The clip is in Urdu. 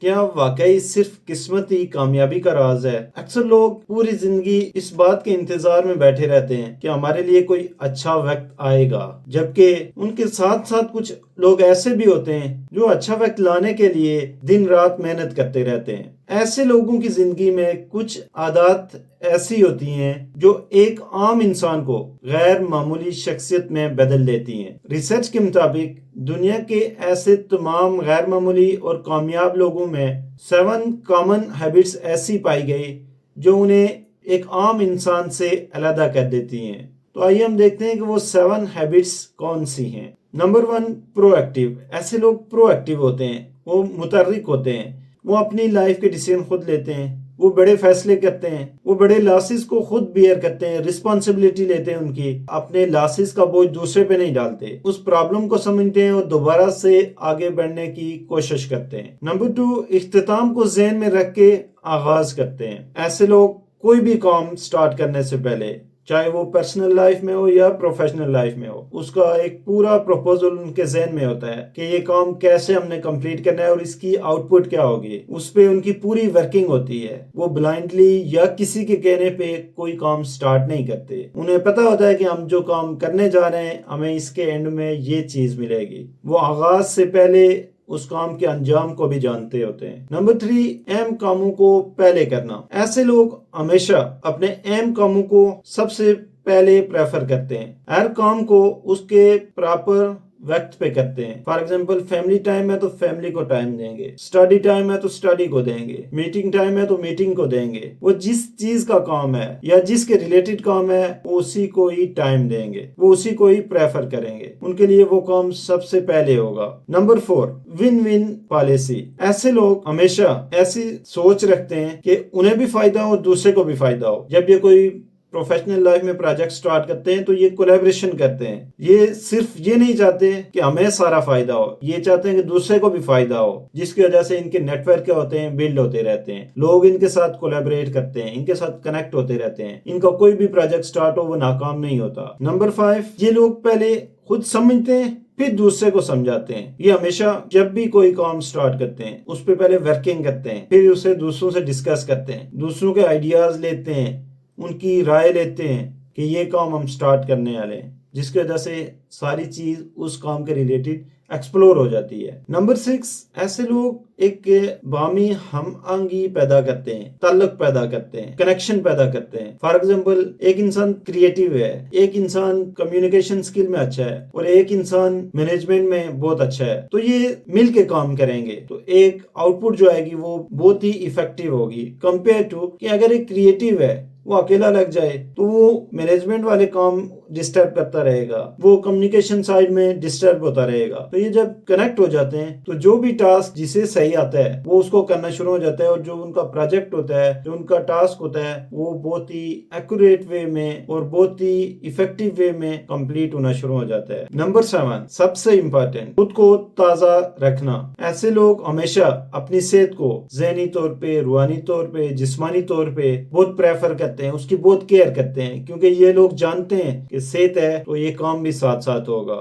کیا واقعی صرف قسمت ہی کامیابی کا راز ہے؟ اکثر لوگ پوری زندگی اس بات کے انتظار میں بیٹھے رہتے ہیں کہ ہمارے لیے کوئی اچھا وقت آئے گا، جبکہ ان کے ساتھ ساتھ کچھ لوگ ایسے بھی ہوتے ہیں جو اچھا وقت لانے کے لیے دن رات محنت کرتے رہتے ہیں۔ ایسے لوگوں کی زندگی میں کچھ عادات ایسی ہوتی ہیں جو ایک عام انسان کو غیر معمولی شخصیت میں بدل دیتی ہیں۔ ریسرچ کے مطابق دنیا کے ایسے تمام غیر معمولی اور کامیاب لوگوں میں 7 کامن ہیبٹس ایسی پائی گئی جو انہیں ایک عام انسان سے علیحدہ کر دیتی ہیں۔ تو آئیے ہم دیکھتے ہیں کہ وہ 7 ہیبٹس کون سی ہیں۔ نمبر 1، پرو ایکٹیو۔ ایسے لوگ پرو ایکٹیو ہوتے ہیں، وہ متحرک ہوتے ہیں، وہ اپنی لائف کے ڈیسیژن خود لیتے ہیں، وہ بڑے فیصلے کرتے ہیں، وہ بڑے لاسز کو خود بیئر کرتے ہیں، رسپانسبلٹی لیتے ہیں، ان کی اپنے لاسز کا بوجھ دوسرے پہ نہیں ڈالتے، اس پرابلم کو سمجھتے ہیں اور دوبارہ سے آگے بڑھنے کی کوشش کرتے ہیں۔ نمبر 2، اختتام کو ذہن میں رکھ کے آغاز کرتے ہیں۔ ایسے لوگ کوئی بھی کام سٹارٹ کرنے سے پہلے، چاہے وہ پرسنل لائف میں ہو یا پروفیشنل لائف میں ہو، اس کا ایک پورا پروپوزل ان کے ذہن میں ہوتا ہے کہ یہ کام کیسے ہم نے کمپلیٹ کرنا ہے اور اس کی آؤٹ پٹ کیا ہوگی، اس پہ ان کی پوری ورکنگ ہوتی ہے۔ وہ بلائنڈلی یا کسی کے کہنے پہ کوئی کام سٹارٹ نہیں کرتے، انہیں پتہ ہوتا ہے کہ ہم جو کام کرنے جا رہے ہیں ہمیں اس کے اینڈ میں یہ چیز ملے گی۔ وہ آغاز سے پہلے اس کام کے انجام کو بھی جانتے ہوتے ہیں۔ نمبر 3، اہم کاموں کو پہلے کرنا۔ ایسے لوگ ہمیشہ اپنے اہم کاموں کو سب سے پہلے پریفر کرتے ہیں، ہر کام کو اس کے پراپر وقت پہ کرتے ہیں۔ فار ایگزامپل، فیملی ٹائم ہے تو فیملی کو ٹائم دیں گے، اسٹڈی ٹائم ہے تو اسٹڈی کو دیں گے، میٹنگ ٹائم ہے تو میٹنگ کو دیں گے۔ وہ جس چیز کا کام ہے یا جس کے ریلیٹڈ کام ہے وہ اسی کو ہی ٹائم دیں گے، وہ اسی کو ہی پریفر کریں گے، ان کے لیے وہ کام سب سے پہلے ہوگا۔ Number 4، one one policy. ایسے لوگ ہمیشہ ایسی سوچ رکھتے ہیں کہ انہیں بھی فائدہ ہو، دوسرے کو بھی فائدہ ہو۔ جب یہ کوئی پروفیشنل لائف میں پروجیکٹ سٹارٹ کرتے ہیں تو یہ کولیبریشن کرتے ہیں، یہ صرف یہ نہیں چاہتے کہ ہمیں سارا فائدہ ہو، یہ چاہتے ہیں کہ دوسرے کو بھی فائدہ ہو، جس کی وجہ سے ان کے نیٹ ورک کیا ہوتے ہیں، بلڈ ہوتے رہتے ہیں، لوگ ان کے ساتھ کولیبریٹ کرتے ہیں، ان کے ساتھ کنیکٹ ہوتے رہتے ہیں، ان کا کوئی بھی پروجیکٹ سٹارٹ ہو وہ ناکام نہیں ہوتا۔ نمبر 5، یہ لوگ پہلے خود سمجھتے ہیں پھر دوسرے کو سمجھاتے ہیں۔ یہ ہمیشہ جب بھی کوئی کام سٹارٹ کرتے ہیں اس پہ پہلے ورکنگ کرتے ہیں، پھر اسے دوسروں سے ڈسکس کرتے ہیں، دوسروں کے آئیڈیاز لیتے ہیں، ان کی رائے لیتے ہیں کہ یہ کام ہم سٹارٹ کرنے والے ہیں، جس کی وجہ سے ساری چیز اس کام کے ریلیٹڈ ایکسپلور ہو جاتی ہے۔ نمبر 6، ایسے لوگ ایک باہمی ہم آہنگی پیدا کرتے ہیں، تعلق پیدا کرتے ہیں، کنیکشن پیدا کرتے ہیں۔ فار ایگزامپل، ایک انسان کریٹیو ہے، ایک انسان کمیونیکیشن سکل میں اچھا ہے اور ایک انسان مینجمنٹ میں بہت اچھا ہے، تو یہ مل کے کام کریں گے تو ایک آؤٹ پٹ جو آئے گی وہ بہت ہی افیکٹو ہوگی، کمپیئر ٹو کہ اگر ایک کریٹیو ہے وہ اکیلا لگ جائے تو وہ مینجمنٹ والے کام ڈسٹرب کرتا رہے گا، وہ کمیونیکیشن سائڈ میں ڈسٹرب ہوتا رہے گا۔ تو یہ جب کنیکٹ ہو جاتے ہیں تو جو بھی ٹاسک جسے صحیح آتا ہے وہ اس کو کرنا شروع ہو جاتا ہے، اور جو ان کا پروجیکٹ ہوتا ہے، جو ان کا ٹاسک ہوتا ہے، وہ بہت ہی ایکوریٹ وے میں اور بہت ہی افیکٹو وے میں کمپلیٹ ہونا شروع ہو جاتا ہے۔ نمبر 7، سب سے امپورٹنٹ، خود کو تازہ رکھنا۔ ایسے لوگ ہمیشہ اپنی صحت کو ذہنی طور پہ، روحانی طور پہ، جسمانی طور پہ بہت پریفر کرتے ہیں، اس کی بہت کیئر کرتے ہیں، کیونکہ یہ لوگ جانتے ہیں کہ صحت ہے تو یہ کام بھی ساتھ ساتھ ہوگا۔